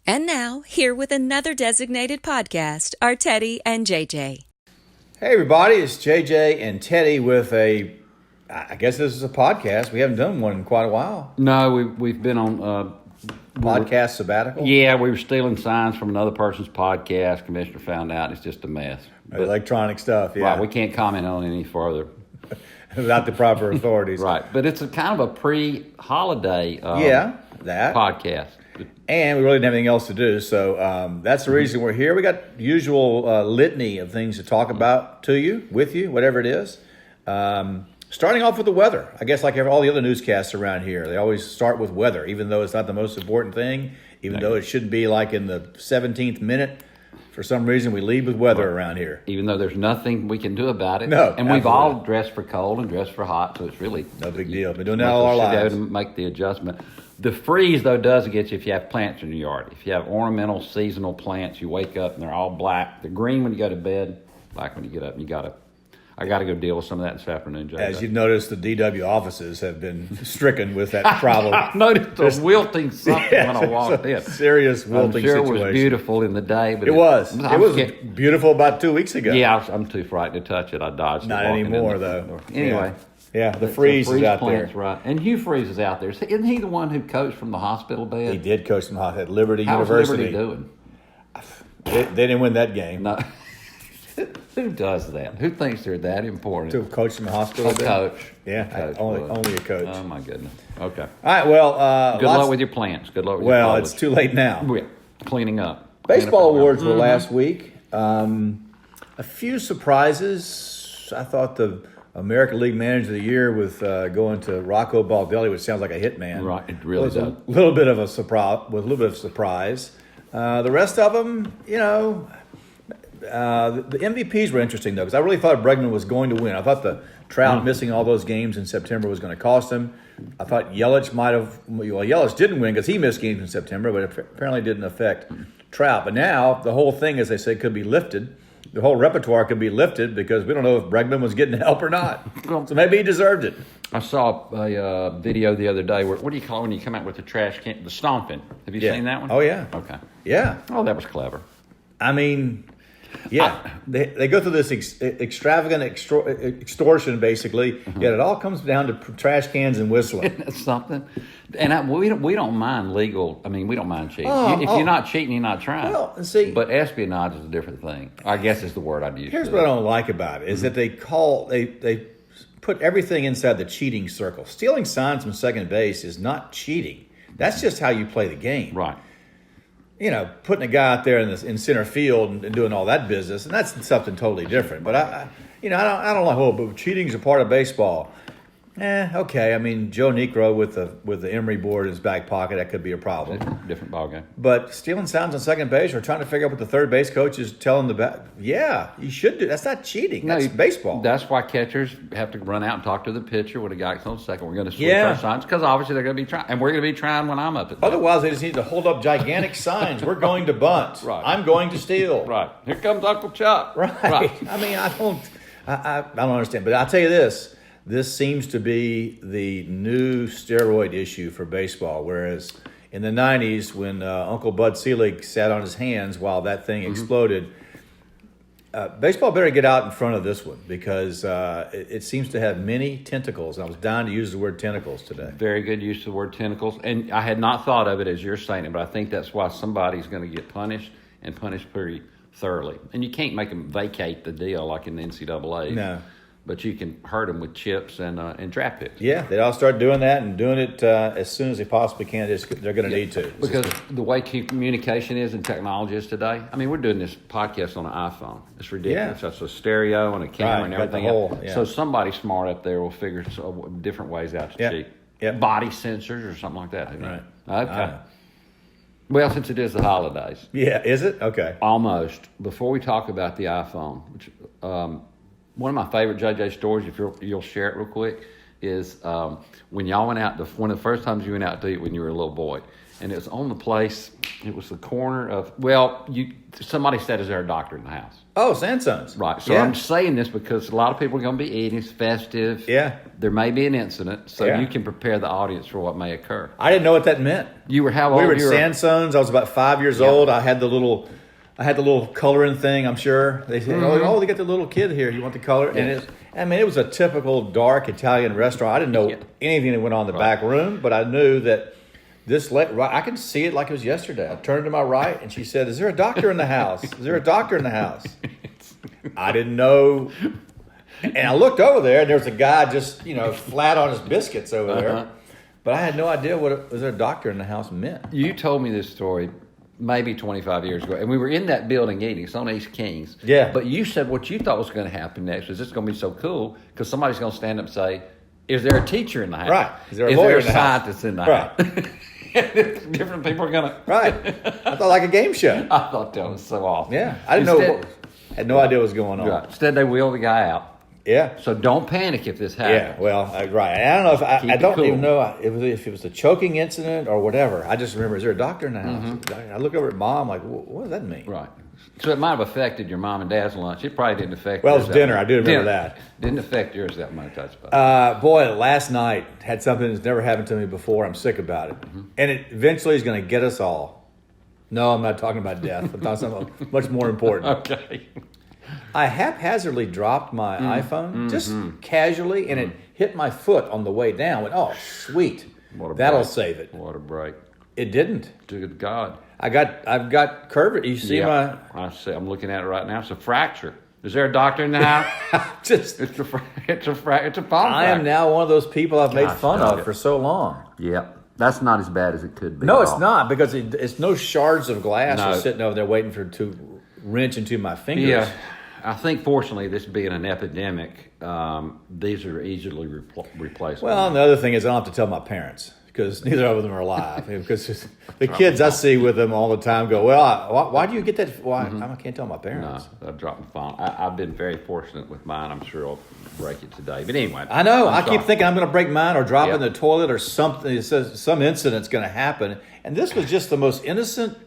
And now, here with another designated podcast are Teddy and JJ. Hey everybody, it's JJ and Teddy with I guess this is a podcast. We haven't done one in quite a while. No, we've been on Podcast sabbatical? Yeah, we were stealing signs from another person's podcast. Commissioner found out it's just a mess. But, electronic stuff, yeah. Right, we can't comment on it any further. Without the proper authorities. Right, but it's a kind of a pre-holiday podcast. And we really didn't have anything else to do, so that's the reason we're here. We got the usual litany of things to talk about to you, with you, whatever it is. Starting off with the weather. I guess like all the other newscasts around here, they always start with weather, even though it's not the most important thing, even though it should be like in the 17th minute. For some reason, we lead with weather around here. Even though there's nothing we can do about it. No, and we've all dressed for cold and dressed for hot, so it's really no big deal. Been doing that all our lives. To make the adjustment. The freeze, though, does get you if you have plants in your yard. If you have ornamental, seasonal plants, you wake up and they're all black. They're green when you go to bed, black when you get up. And I got to go deal with some of that this afternoon, Jay. As you've noticed, the DW offices have been stricken with that problem. I noticed a wilting something when I walked in. Serious wilting situation. I'm sure it was beautiful in the day. But it was beautiful about 2 weeks ago. Yeah, I'm too frightened to touch it. I dodged it. Not anymore, though. Anyway. Yeah, the freeze is out there. Right. And Hugh Freeze is out there. Isn't he the one who coached from the hospital bed? He did coach from at Liberty How University. How was Liberty doing? They didn't win that game. No. Who does that? Who thinks they're that important? To coach from the hospital? Coach. Yeah, only a coach. Oh, my goodness. Okay. All right, well... good luck with your plants. Good luck with your college. Well, it's too late now. We're cleaning up. Baseball awards were last week. A few surprises. I thought the American League Manager of the Year with going to Rocco Baldelli, which sounds like a hitman. Right, it really does. A little bit of a surprise. The rest of them, the MVPs were interesting, though, because I really thought Bregman was going to win. I thought the Trout missing all those games in September was going to cost him. I thought Yelich might have – well, Yelich didn't win because he missed games in September, but it apparently didn't affect Trout. But now the whole thing, as they say, could be lifted. The whole repertoire could be lifted because we don't know if Bregman was getting help or not. So maybe he deserved it. I saw a video the other day where, what do you call it when you come out with the trash can? The stomping. Have you seen that one? Oh, yeah. Okay. Yeah. Oh, that was clever. I mean... Yeah, they go through this extravagant extortion, basically. Yet it all comes down to trash cans and whistling. That's something. And we don't mind legal. I mean, we don't mind cheating. If you're not cheating, you're not trying. Well, see, but espionage is a different thing. I guess is the word I'd use. Here's what I don't like about it: is that they put everything inside the cheating circle. Stealing signs from second base is not cheating. That's just how you play the game. Right. Putting a guy out there in center field and doing all that business, and that's something totally different. But I don't like, but cheating's a part of baseball. Okay. I mean, Joe Niekro with the Emery board in his back pocket, that could be a problem. Different ballgame. But stealing signs on second base or trying to figure out what the third base coach is telling you should do. That's not cheating. That's baseball. That's why catchers have to run out and talk to the pitcher when a guy's on second. We're going to switch our signs because obviously they're going to be trying, and we're going to be trying when I'm up at that. Otherwise, they just need to hold up gigantic signs. We're going to bunt. Right. I'm going to steal. Right. Here comes Uncle Chuck. Right. I mean, I don't understand. But I'll tell you this. This seems to be the new steroid issue for baseball, whereas in the 90s when Uncle Bud Selig sat on his hands while that thing exploded, baseball better get out in front of this one because it seems to have many tentacles. I was dying to use the word tentacles today. Very good use of the word tentacles. And I had not thought of it as you're saying it, but I think that's why somebody's going to get punished and punished pretty thoroughly. And you can't make them vacate the deal like in the NCAA. No. But you can hurt them with chips and draft picks. Yeah, they all start doing that and doing it as soon as they possibly can. They're going to need to. Because the way communication is and technology is today, I mean, we're doing this podcast on an iPhone. It's ridiculous. Yeah. That's a stereo and a camera and everything else. Yeah. So somebody smart up there will figure different ways out to cheat. Yep. Body sensors or something like that. Right. Okay. Well, since it is the holidays. Yeah, is it? Okay. Almost. Before we talk about the iPhone, which one of my favorite JJ stories, if you'll share it real quick, is when y'all went out, one of the first times you went out to eat when you were a little boy, and it was on the place. It was the corner of somebody said, "Is there a doctor in the house?" Oh, Sanson's. Right. So Yeah. I'm saying this because a lot of people are going to be eating. It's festive. Yeah. There may be an incident, so Yeah. you can prepare the audience for what may occur. I didn't know what that meant. You were how old? We were at You were- Sanson's. I was about 5 years Yeah. old. I had the little coloring thing. I'm sure they said, "Oh, they got the little kid here. You want the color?" And it was a typical dark Italian restaurant. I didn't know anything that went on in the back room, but I knew that I could see it like it was yesterday. I turned to my right, and she said, "Is there a doctor in the house? Is there a doctor in the house?" I didn't know. And I looked over there, and there was a guy just, flat on his biscuits over there. But I had no idea was there a doctor in the house meant. You told me this story maybe 25 years ago, and we were in that building eating. It's on East Kings. Yeah. But you said what you thought was going to happen next was it's going to be so cool because somebody's going to stand up and say, "Is there a teacher in the house? Right. Is there a lawyer in the house? Scientist in the Right. house?" Different people are going to. Right. I thought like a game show. I thought that was so awesome. Yeah. I didn't know. Had no idea what was going on. Right. Instead, they wheel the guy out. Yeah. So don't panic if this happens. Yeah, well, right. I don't know if Keep I it don't cool. even know if it was a choking incident or whatever. I just remember, is there a doctor in the house? I look over at Mom, like, what does that mean? Right. So it might have affected your mom and dad's lunch. It probably didn't affect Well, it yours was that dinner. much. I do remember Dinner. that. Didn't affect yours that much, I suppose. Boy, last night had something that's never happened to me before. I'm sick about it, and it eventually is going to get us all. No, I'm not talking about death. I'm talking about something much more important. Okay. I haphazardly dropped my iPhone, just casually, and it hit my foot on the way down. Went, oh, sweet. That'll break. save it. What a break. It didn't. Good God. I've got curvature. You see my... I see. I'm looking at it right now. It's a fracture. Is there a doctor in the house? just... It's a phone I am now one of those people I've made Gosh, fun dog of it. for so long. Yep. That's not as bad as it could be. No, at it's all. not, because it's no shards of glass No. are sitting over there waiting to wrench into my fingers. Yeah. I think, fortunately, this being an epidemic, these are easily replaceable. Well, and the other thing is I don't have to tell my parents, because neither of them are alive. Because the kids I see with them all the time go, well, why do you get that? Why I can't tell my parents. No, I've dropped the phone. I've been very fortunate with mine. I'm sure I'll break it today. But anyway. I know. I'm I keep sorry. thinking I'm going to break mine or drop it in Yep. the toilet or something. It says some incident's going to happen. And this was just the most innocent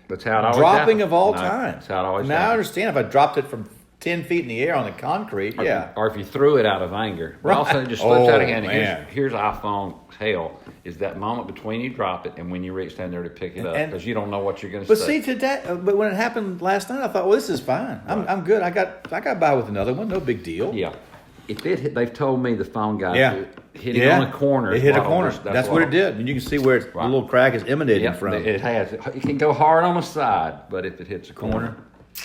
That's how it always dropping happens. of all No, time. That's how it always Now I happens. understand if I dropped it from 10 feet in the air on the concrete. Yeah. Or if you threw it out of anger. But Right. also it just slips out of Oh, hand. man. Here's iPhone hell, is that moment between you drop it and when you reach down there to pick it up. And- Because you don't know what you're going to But say. see, but when it happened last night, I thought, well, this is fine. I'm good. I got by with another one. No big deal. Yeah. If it hit, they've told me the phone guy Yeah. hitting on a corner. It is hit a what corner. will- That's what it did. And you can see where the Right. little crack is emanating Yeah, from. it has. It can go hard on the side, but if it hits a corner.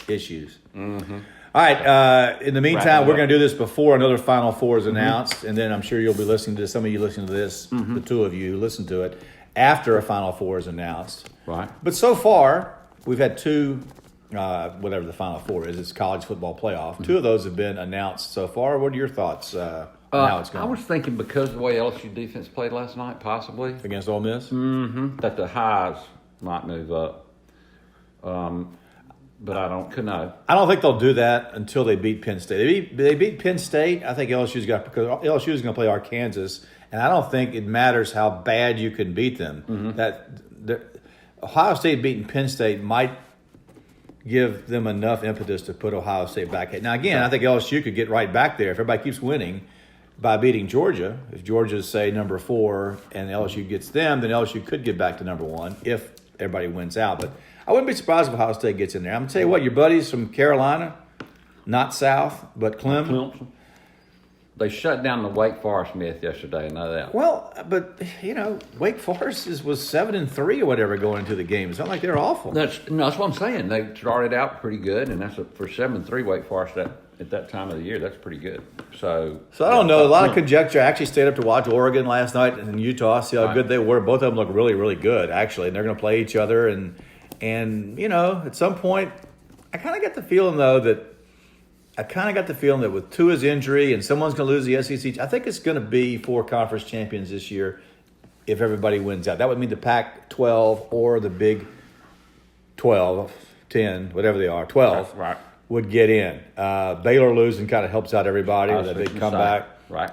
Issues. Mm-hmm. All right. In the meantime, Wrap it we're up. going to do this before another Final Four is announced, and then I'm sure you'll be listening to some of you listening to this, the two of you listen to it after a Final Four is announced. Right. But so far, we've had two, whatever the Final Four is. It's college football playoff. Two of those have been announced so far. What are your thoughts on how it's going I was thinking because of the way LSU defense played last night, possibly, against Ole Miss? that the highs might move up. But I don't know. I don't think they'll do that until they beat Penn State. They beat Penn State. I think because LSU is going to play Arkansas, and I don't think it matters how bad you can beat them. Ohio State beating Penn State might give them enough impetus to put Ohio State back. Now, again, I think LSU could get right back there if everybody keeps winning by beating Georgia. If Georgia's, say, number 4 and LSU gets them, then LSU could get back to number 1 if everybody wins out. But I wouldn't be surprised if Ohio State gets in there. I'm going to tell you what, your buddies from Carolina, not South, but Clemson. They shut down the Wake Forest myth yesterday. I know that. Well, but, Wake Forest was 7-3 or whatever going into the game. It's not like they're awful. That's what I'm saying. They started out pretty good, and for 7-3 Wake Forest at that time of the year, that's pretty good. So I don't know. A lot of conjecture. I actually stayed up to watch Oregon last night and Utah, see how good they were. Both of them look really, really good, actually. And they're going to play each other. And at some point, I kind of got the feeling, though, that with Tua's injury and someone's going to lose the SEC, I think it's going to be 4 conference champions this year if everybody wins out. That would mean the Pac-12 or the Big 12, 10, whatever they are, 12. Right. Would get in. Baylor losing kind of helps out everybody with that big comeback. Right.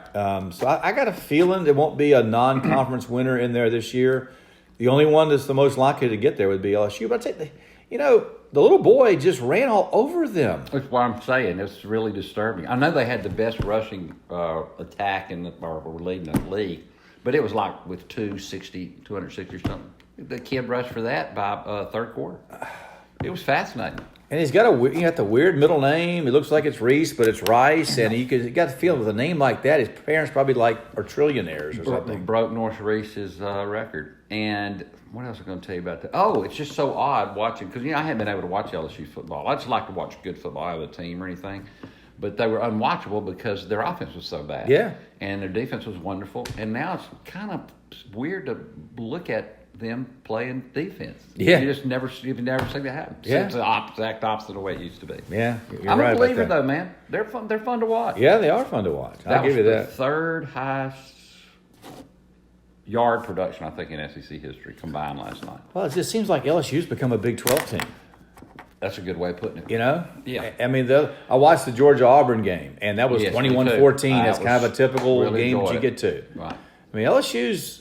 So I got a feeling there won't be a non-conference winner in there this year. The only one that's the most likely to get there would be LSU. But I'd say, the little boy just ran all over them. That's what I'm saying. It's really disturbing. I know they had the best rushing attack or were leading the league, but it was like with 260 or something. The kid rushed for that by third quarter. It was fascinating. And he's got the weird middle name. It looks like it's Reese, but it's Rice. And you got the feeling with a name like that, his parents probably are trillionaires or something. Broke North Reese's record. And what else am I going to tell you about that? Oh, it's just so odd watching, because, I haven't been able to watch LSU football. I just like to watch good football. I have a team or anything. But they were unwatchable because their offense was so bad. Yeah. And their defense was wonderful. And now it's kind of weird to look at them playing defense. Yeah. You've never seen that happen. Yeah. It's the exact opposite of the way it used to be. Yeah, you're I'm right a about believer, that. though, man. They're fun to watch. Yeah, they are fun to watch. I'll give you The that. third highest yard production, I think, in SEC history combined last night. Well, it just seems like LSU's become a Big 12 team. That's a good way of putting it. Yeah. I mean, I watched the Georgia-Auburn game, and that was Yes, 21-14. That's was kind of a typical really game that you enjoyed get to. Right. I mean, LSU's,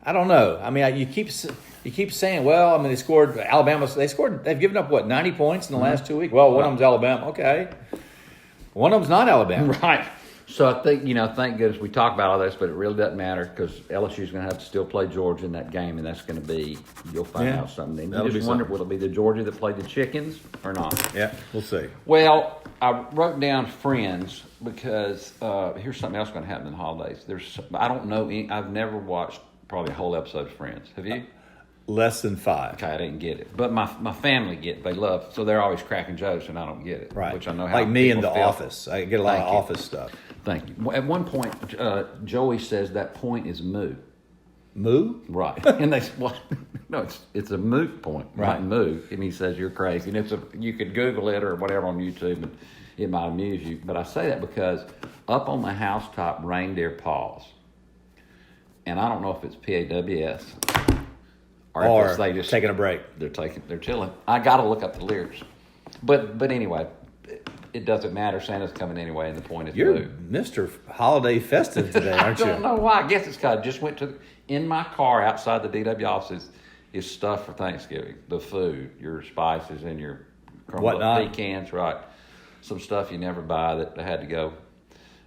I don't know. I mean, you keep saying, well, I mean, they've given up, 90 points in the last 2 weeks? Well, one of them's Alabama. Okay. One of them's not Alabama. Right. So I think, thank goodness we talk about all this, but it really doesn't matter because LSU's going to have to still play Georgia in that game, and that's going to be, you'll find out something. And you just wonder, will it be the Georgia that played the Chickens or not? Yeah, we'll see. Well, I wrote down Friends because here's something else going to happen in the holidays. I don't know, I've never watched probably a whole episode of Friends. Have you? Less than 5. Okay, I didn't get it. But my family get it. They love it. So they're always cracking jokes, and I don't get it. Right. Which I know how like me in people The feel. Office. I get a lot of Office stuff. Thank you. At one point, Joey says that point is moo. Moo? Right. And they what? No, it's a moot point, Right. not moo. And he says you're crazy. And you could Google it or whatever on YouTube, and it might amuse you. But I say that because up on the housetop, reindeer paws. And I don't know if it's PAWS or if they just taking a break. They're chilling. I got to look up the lyrics. But anyway, it doesn't matter. Santa's coming anyway, and the point is You're moo. Mr. Holiday Festive today, aren't you? I don't know why. I guess it's because I just went in my car outside the DW offices is stuff for Thanksgiving. The food, your spices and your Whatnot. pecans, right. Some stuff you never buy that I had to go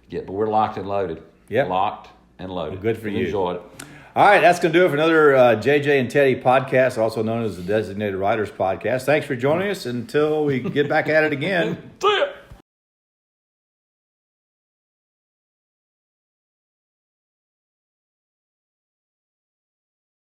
get. But we're locked and loaded. Yep. Locked and loaded. Well, good for you. Enjoyed it. All right, that's going to do it for another JJ and Teddy podcast, also known as the Designated Writers Podcast. Thanks for joining us until we get back at it again. See